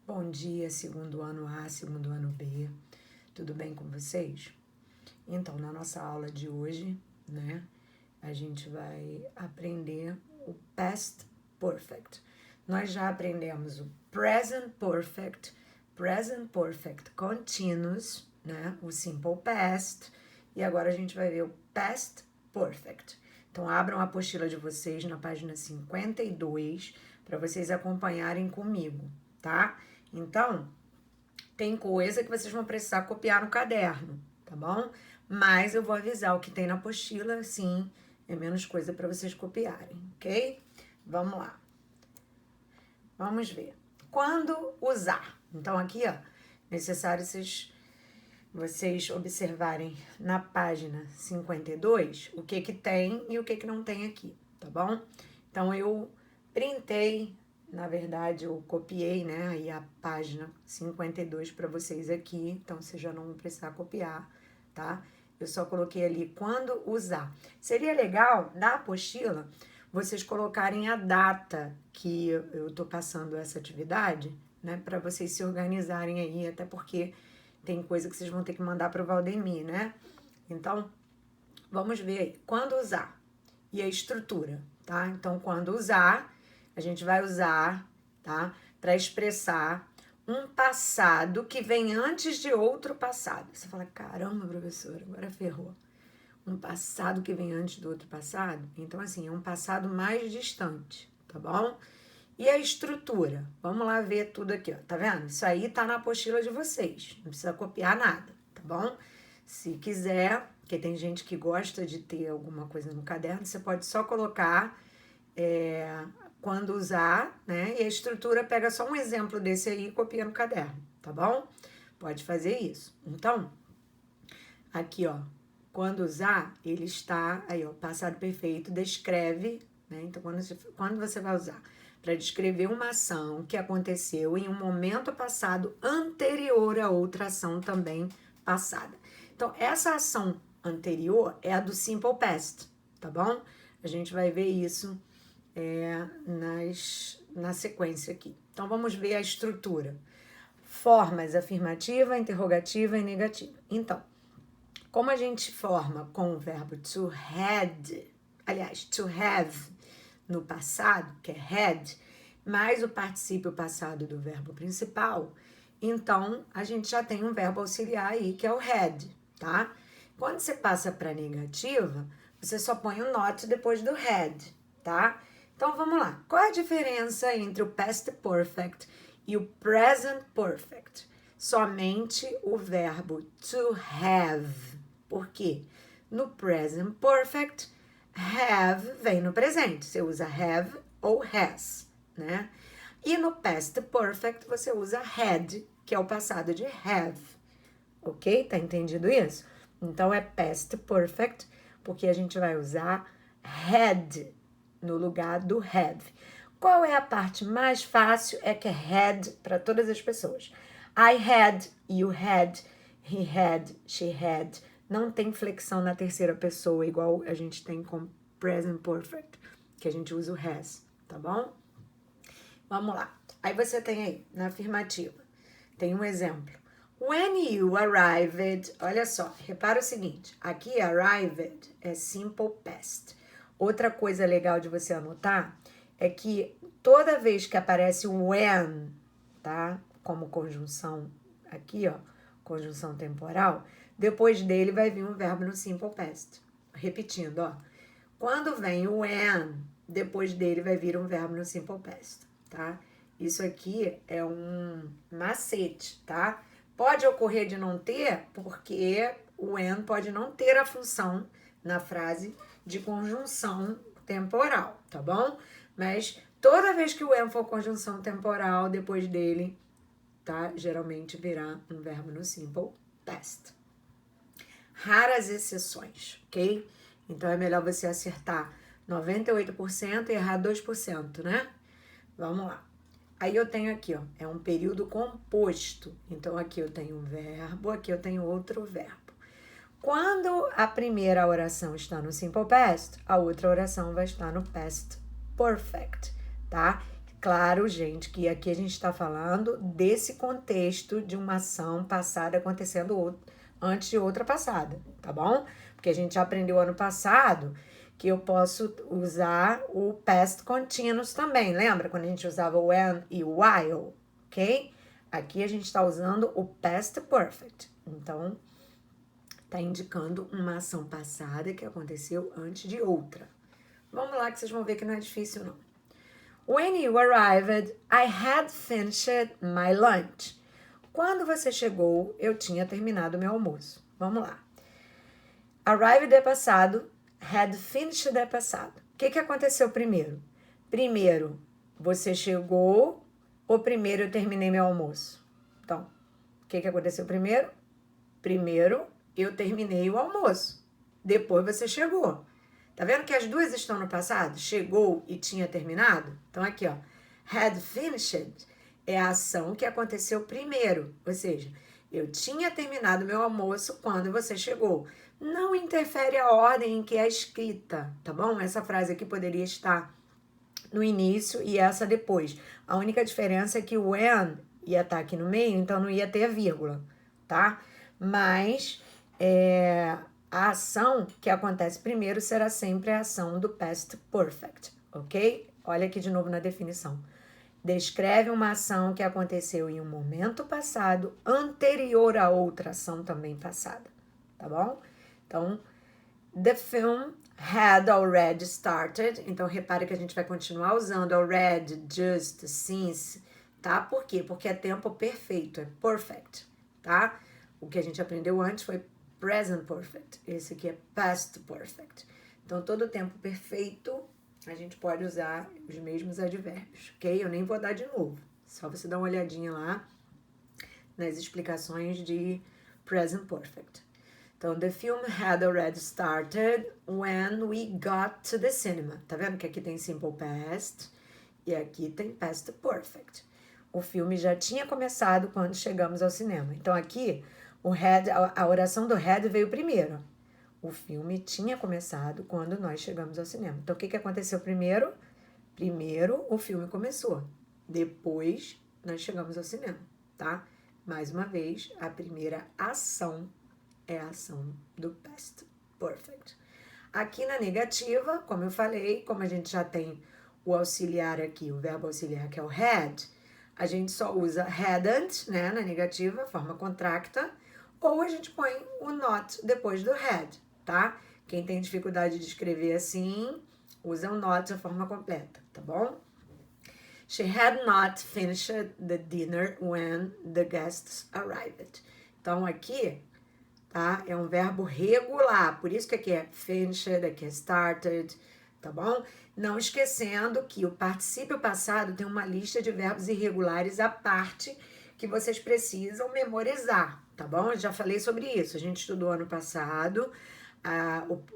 Bom dia, segundo ano A, segundo ano B. Tudo bem com vocês? Então, na nossa aula de hoje, a gente vai aprender o past perfect. Nós já aprendemos o present perfect continuous, o simple past, e agora a gente vai ver o past perfect. Então, abram a apostila de vocês na página 52 para vocês acompanharem comigo, tá? Então, tem coisa que vocês vão precisar copiar no caderno, tá bom? Mas eu vou avisar o que tem na apostila, sim, é menos coisa para vocês copiarem, ok? Vamos lá. Vamos ver. Quando usar? Então, aqui, ó, necessário vocês observarem na página 52 o que tem e o que não tem aqui, tá bom? Então, eu printei. Na verdade, eu copiei, aí a página 52 para vocês aqui, então vocês já não vão precisar copiar, tá? Eu só coloquei ali quando usar. Seria legal, na apostila, vocês colocarem a data que eu tô passando essa atividade, para vocês se organizarem aí, até porque tem coisa que vocês vão ter que mandar para o Valdemir, Então, vamos ver aí, quando usar e a estrutura, tá? Então, quando usar, a gente vai usar, tá? Para expressar um passado que vem antes de outro passado. Você fala, caramba, professora, agora ferrou. Um passado que vem antes do outro passado? Então, assim, é um passado mais distante, tá bom? E a estrutura? Vamos lá ver tudo aqui, ó. Tá vendo? Isso aí tá na apostila de vocês. Não precisa copiar nada, tá bom? Se quiser, porque tem gente que gosta de ter alguma coisa no caderno, você pode só colocar quando usar, E a estrutura pega só um exemplo desse aí e copia no caderno, tá bom? Pode fazer isso. Então, aqui, ó, quando usar, ele está aí, ó, passado perfeito, descreve, Então, quando você vai usar? Para descrever uma ação que aconteceu em um momento passado anterior a outra ação também passada. Então, essa ação anterior é a do simple past, tá bom? A gente vai ver isso na sequência aqui. Então, vamos ver a estrutura. Formas afirmativa, interrogativa e negativa. Então, como a gente forma com o verbo to had, aliás, to have no passado, que é had, mais o particípio passado do verbo principal, então a gente já tem um verbo auxiliar aí, que é o had, tá? Quando você passa para negativa, você só põe o not depois do had, tá? Então vamos lá. Qual é a diferença entre o past perfect e o present perfect? Somente o verbo to have. Por quê? No present perfect, have vem no presente. Você usa have ou has, E no past perfect você usa had, que é o passado de have. Ok? Tá entendido isso? Então é past perfect, porque a gente vai usar had no lugar do have. Qual é a parte mais fácil? É que é had para todas as pessoas. I had, you had, he had, she had. Não tem flexão na terceira pessoa, igual a gente tem com present perfect, que a gente usa o has, tá bom? Vamos lá. Aí você tem aí, na afirmativa, tem um exemplo. When you arrived, olha só, repara o seguinte, aqui arrived é simple past. Outra coisa legal de você anotar é que toda vez que aparece o when, tá? Como conjunção aqui, ó, conjunção temporal, depois dele vai vir um verbo no simple past. Repetindo, ó. Quando vem o when, depois dele vai vir um verbo no simple past, tá? Isso aqui é um macete, tá? Pode ocorrer de não ter, porque o when pode não ter a função na frase de conjunção temporal, tá bom? Mas toda vez que o when for conjunção temporal, depois dele, tá? Geralmente virá um verbo no simple past. Raras exceções, ok? Então é melhor você acertar 98% e errar 2%, Vamos lá. Aí eu tenho aqui, ó, é um período composto. Então aqui eu tenho um verbo, aqui eu tenho outro verbo. Quando a primeira oração está no simple past, a outra oração vai estar no past perfect, tá? Claro, gente, que aqui a gente está falando desse contexto de uma ação passada acontecendo antes de outra passada, tá bom? Porque a gente já aprendeu ano passado que eu posso usar o past continuous também, lembra? Quando a gente usava o when e o while, ok? Aqui a gente está usando o past perfect. Então, tá indicando uma ação passada que aconteceu antes de outra. Vamos lá que vocês vão ver que não é difícil, não. When you arrived, I had finished my lunch. Quando você chegou, eu tinha terminado meu almoço. Vamos lá. Arrived é passado, had finished é passado. O que aconteceu primeiro? Primeiro, você chegou ou primeiro eu terminei meu almoço? Então, o que aconteceu primeiro? Primeiro, eu terminei o almoço. Depois você chegou. Tá vendo que as duas estão no passado? Chegou e tinha terminado? Então, aqui, ó. Had finished é a ação que aconteceu primeiro. Ou seja, eu tinha terminado meu almoço quando você chegou. Não interfere a ordem em que é escrita, tá bom? Essa frase aqui poderia estar no início e essa depois. A única diferença é que o when ia estar aqui no meio, então não ia ter a vírgula, tá? Mas a ação que acontece primeiro será sempre a ação do past perfect, ok? Olha aqui de novo na definição. Descreve uma ação que aconteceu em um momento passado anterior a outra ação também passada, tá bom? Então, the film had already started. Então, repare que a gente vai continuar usando already, just, since, tá? Por quê? Porque é tempo perfeito, é perfect, tá? O que a gente aprendeu antes foi present perfect. Esse aqui é past perfect. Então, todo tempo perfeito, a gente pode usar os mesmos advérbios, ok? Eu nem vou dar de novo. Só você dar uma olhadinha lá nas explicações de present perfect. Então, the film had already started when we got to the cinema. Tá vendo que aqui tem simple past e aqui tem past perfect. O filme já tinha começado quando chegamos ao cinema. Então, aqui, a oração do had veio primeiro. O filme tinha começado quando nós chegamos ao cinema. Então, o que aconteceu primeiro? Primeiro, o filme começou. Depois, nós chegamos ao cinema, tá? Mais uma vez, a primeira ação é a ação do past perfect. Aqui na negativa, como eu falei, como a gente já tem o auxiliar aqui, o verbo auxiliar que é o had, a gente só usa hadn't, né, na negativa, forma contracta, ou a gente põe o not depois do had, tá? Quem tem dificuldade de escrever assim, usa o not a forma completa, tá bom? She had not finished the dinner when the guests arrived. Então, aqui, tá? É um verbo regular, por isso que aqui é finished, aqui é started, tá bom? Não esquecendo que o particípio passado tem uma lista de verbos irregulares à parte que vocês precisam memorizar, tá bom? Eu já falei sobre isso, a gente estudou ano passado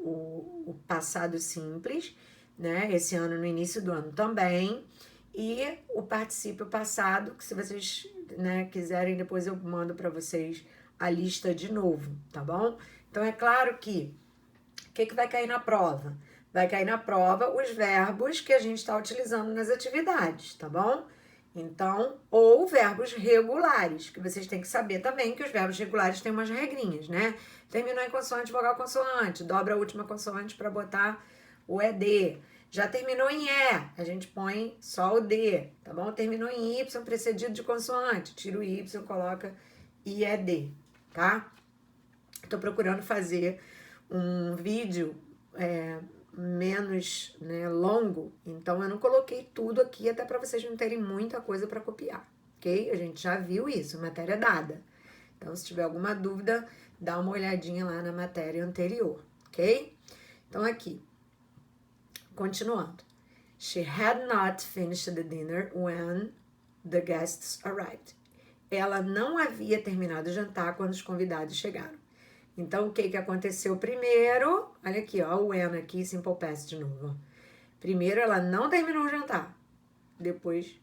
o passado simples, né? Esse ano, no início do ano também, e o particípio passado, que se vocês, né, quiserem, depois eu mando para vocês a lista de novo, tá bom? Então, é claro que o que vai cair na prova? Vai cair na prova os verbos que a gente está utilizando nas atividades, tá bom? Então, ou verbos regulares, que vocês têm que saber também que os verbos regulares têm umas regrinhas, né? Terminou em consoante, vogal, consoante, dobra a última consoante para botar o ED. Já terminou em E, a gente põe só o D, tá bom? Terminou em Y, precedido de consoante, tira o Y, coloca IED, tá? Tô procurando fazer um vídeo menos, né, longo, então eu não coloquei tudo aqui até para vocês não terem muita coisa para copiar, ok? A gente já viu isso, matéria dada. Então, se tiver alguma dúvida, dá uma olhadinha lá na matéria anterior, ok? Então, aqui, continuando. She had not finished the dinner when the guests arrived. Ela não havia terminado o jantar quando os convidados chegaram. Então, o que aconteceu primeiro? Olha aqui, ó, o when aqui, simple past de novo. Primeiro, ela não terminou o jantar. Depois,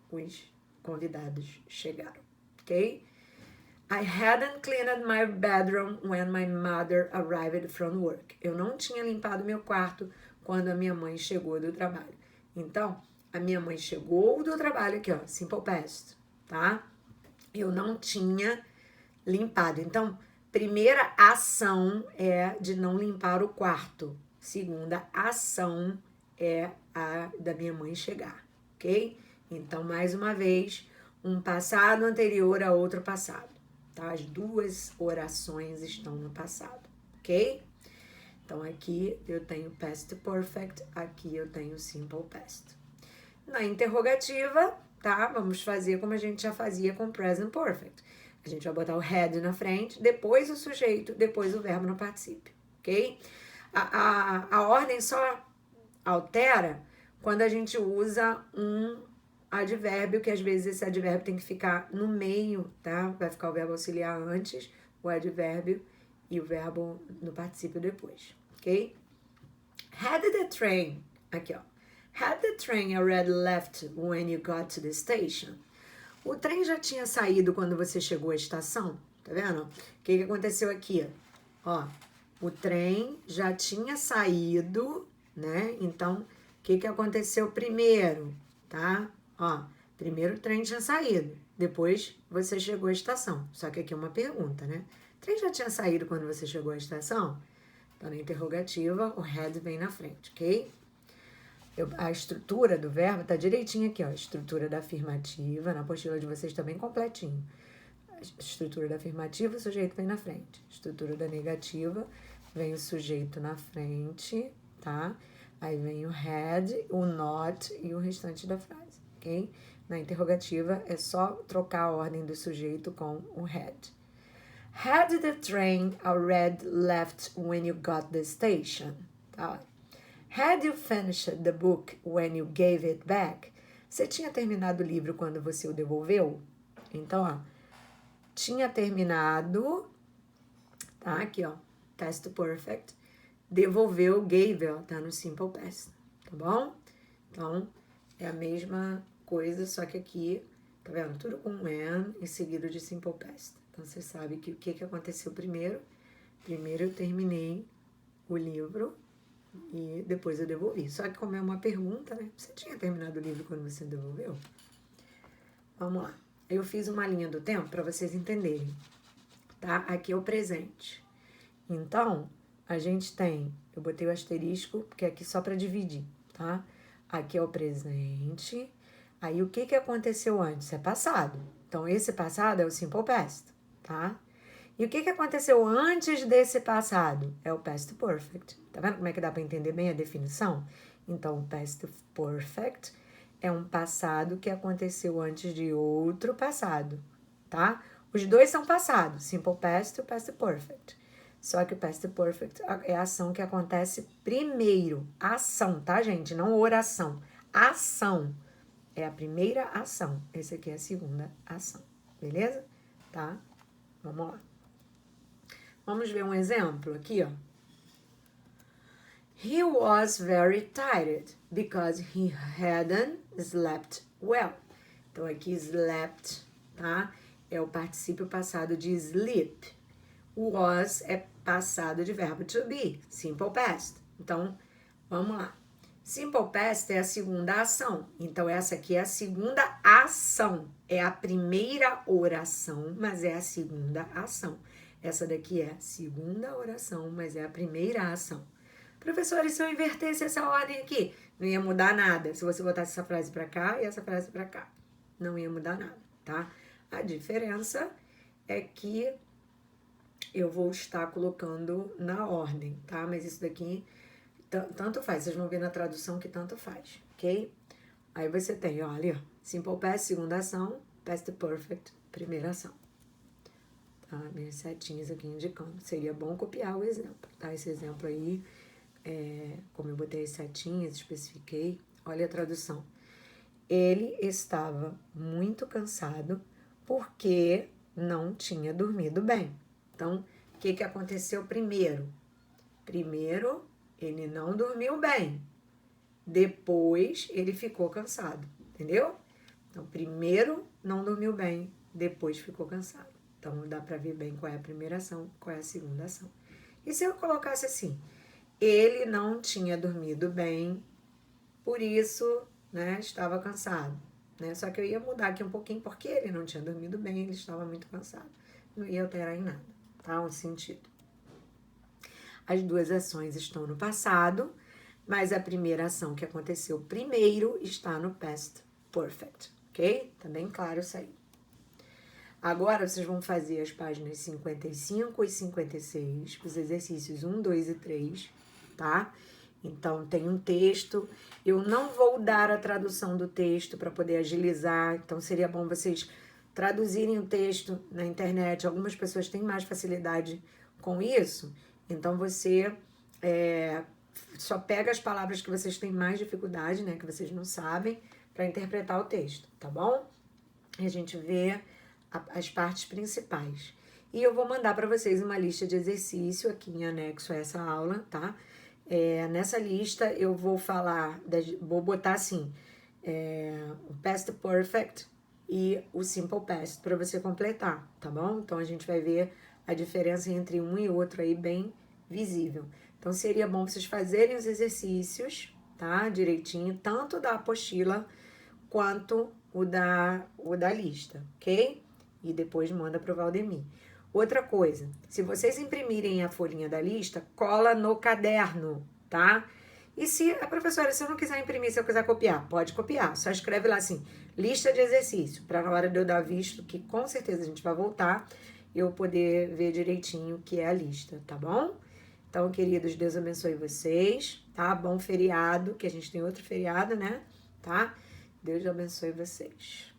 os convidados chegaram, ok? I hadn't cleaned my bedroom when my mother arrived from work. Eu não tinha limpado meu quarto quando a minha mãe chegou do trabalho. Então, A minha mãe chegou do trabalho aqui, ó, simple past, tá? Eu não tinha limpado. Então, primeira ação é de não limpar o quarto. Segunda ação é a da minha mãe chegar, ok? Então, mais uma vez, um passado anterior a outro passado, tá? As duas orações estão no passado, ok? Então, aqui eu tenho past perfect, aqui eu tenho simple past. Na interrogativa, tá? Vamos fazer como a gente já fazia com present perfect. A gente vai botar o had na frente, depois o sujeito, depois o verbo no particípio, ok? A ordem só altera quando a gente usa um advérbio, que às vezes esse advérbio tem que ficar no meio, tá? Vai ficar o verbo auxiliar antes, o advérbio e o verbo no particípio depois, ok? Had the train, aqui ó. Had the train already left when you got to the station? O trem já tinha saído quando você chegou à estação? Tá vendo? O que aconteceu aqui? Ó, o trem já tinha saído, né? Então, o que aconteceu primeiro, tá? Ó, primeiro o trem tinha saído, depois você chegou à estação. Só que aqui é uma pergunta, né? O trem já tinha saído quando você chegou à estação? Então, na interrogativa, o had vem na frente, ok? A estrutura do verbo tá direitinho aqui, ó. A estrutura da afirmativa, na apostila de vocês tá bem completinho. A estrutura da afirmativa, o sujeito vem na frente. A estrutura da negativa, vem o sujeito na frente, tá? Aí vem o had, o not e o restante da frase, ok? Na interrogativa, é só trocar a ordem do sujeito com o had. Had the train already left when you got the station? Tá? Had you finished the book when you gave it back? Você tinha terminado o livro quando você o devolveu? Então, ó, tinha terminado, tá? Aqui, ó, past perfect. Devolveu, gave, ó, tá no simple past, tá bom? Então, é a mesma coisa, só que aqui, tá vendo? Tudo com when e seguido de simple past. Então, você sabe que o que aconteceu primeiro? Primeiro eu terminei o livro e depois eu devolvi. Só que como é uma pergunta, né? Você tinha terminado o livro quando você devolveu? Vamos lá. Eu fiz uma linha do tempo para vocês entenderem, tá? Aqui é o presente. Então, a gente tem... Eu botei o asterisco, porque aqui só para dividir, tá? Aqui é o presente. Aí, o que aconteceu antes? É passado. Então, esse passado é o simple past, tá? E o que aconteceu antes desse passado? É o past perfect. Tá vendo como é que dá para entender bem a definição? Então, past perfect é um passado que aconteceu antes de outro passado, tá? Os dois são passados, simple past e o past perfect. Só que o past perfect é a ação que acontece primeiro. Ação, tá, gente? Não oração. Ação. É a primeira ação. Esse aqui é a segunda ação. Beleza? Tá? Vamos lá. Vamos ver um exemplo aqui, ó. He was very tired because he hadn't slept well. Então, aqui slept, tá? É o particípio passado de sleep. Was é passado de verbo to be, simple past. Então, vamos lá. Simple past é a segunda ação. Então, essa aqui é a segunda ação. É a primeira oração, mas é a segunda ação. Essa daqui é a segunda oração, mas é a primeira ação. Professor, e se eu invertesse essa ordem aqui? Não ia mudar nada. Se você botasse essa frase para cá e essa frase para cá. Não ia mudar nada, tá? A diferença é que eu vou estar colocando na ordem, tá? Mas isso daqui tanto faz. Vocês vão ver na tradução que tanto faz, ok? Aí você tem, ó, ali, ó, simple past, segunda ação, past perfect, primeira ação. Tá? Minhas setinhas aqui indicando. Seria bom copiar o exemplo, tá? Esse exemplo aí, como eu botei as setinhas, especifiquei, olha a tradução. Ele estava muito cansado porque não tinha dormido bem. Então, o que aconteceu primeiro? Primeiro, ele não dormiu bem. Depois, ele ficou cansado, entendeu? Então, primeiro, não dormiu bem. Depois, ficou cansado. Então, dá para ver bem qual é a primeira ação, qual é a segunda ação. E se eu colocasse assim? Ele não tinha dormido bem, por isso né, estava cansado, né? Só que eu ia mudar aqui um pouquinho porque ele não tinha dormido bem, ele estava muito cansado. Não ia alterar em nada, tá? Um sentido. As duas ações estão no passado, mas a primeira ação que aconteceu primeiro está no past perfect, ok? Tá bem claro isso aí. Agora vocês vão fazer as páginas 55 e 56, os exercícios 1, 2 e 3, tá? Então tem um texto. Eu não vou dar a tradução do texto para poder agilizar, então seria bom vocês traduzirem o texto na internet. Algumas pessoas têm mais facilidade com isso, então você só pega as palavras que vocês têm mais dificuldade, né, que vocês não sabem, para interpretar o texto, tá bom? E a gente vê as partes principais. E eu vou mandar para vocês uma lista de exercício aqui em anexo a essa aula, tá? Nessa lista eu vou falar, vou botar assim, o past perfect e o simple past para você completar, tá bom? Então a gente vai ver a diferença entre um e outro aí bem visível. Então seria bom vocês fazerem os exercícios, tá? Direitinho, tanto da apostila quanto o da lista, ok? E depois manda para o Valdemir. Outra coisa, se vocês imprimirem a folhinha da lista, cola no caderno, tá? E se a professora, se eu não quiser imprimir, se eu quiser copiar, pode copiar. Só escreve lá assim, lista de exercício, para na hora de eu dar visto, que com certeza a gente vai voltar, eu poder ver direitinho o que é a lista, tá bom? Então, queridos, Deus abençoe vocês, tá? Bom feriado, que a gente tem outro feriado, né? Tá? Deus abençoe vocês.